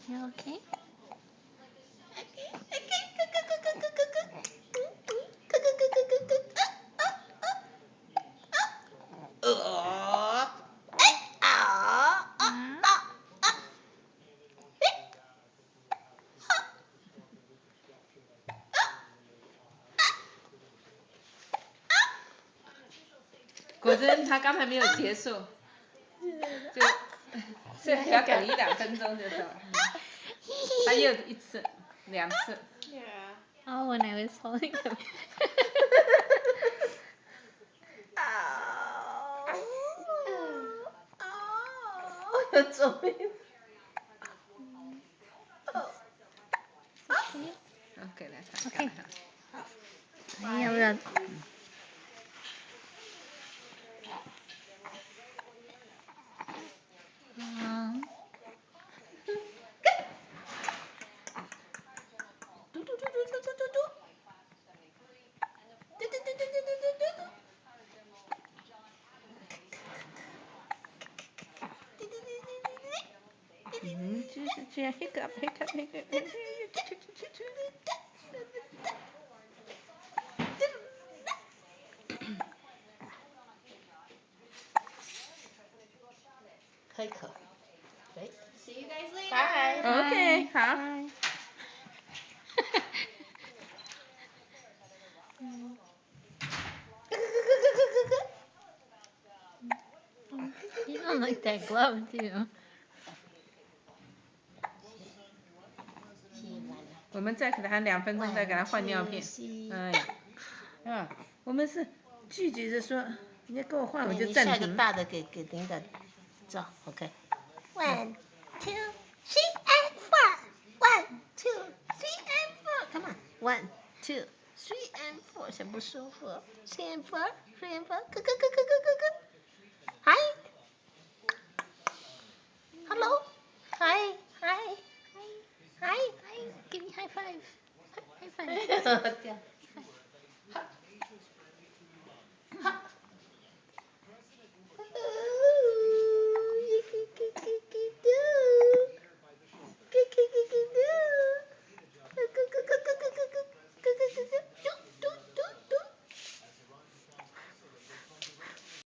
You okay? Uh, 果真他刚才没有结束，就要等1-2分钟就走了。他又1次、2次。Oh, when I was holding him. 终于。给他看。 Okay. 要不要？就是这样 hiccup。开口。See you guys later. Bye. OK， 好。You don't like that glove, do you? 我们再给他2分钟，再给他换尿片。我们是拒绝着说，你要给我换我就暂停。下个大的给领导照 ，OK。1, 2, 3 and 4. 1, 2, 3 and 4. Come on. 1, 2, 3 and 4. 嫌不舒服。3 and 4. 3 and 4. Go. Hi. Hello. Hi. Hi. Give me high five. High five.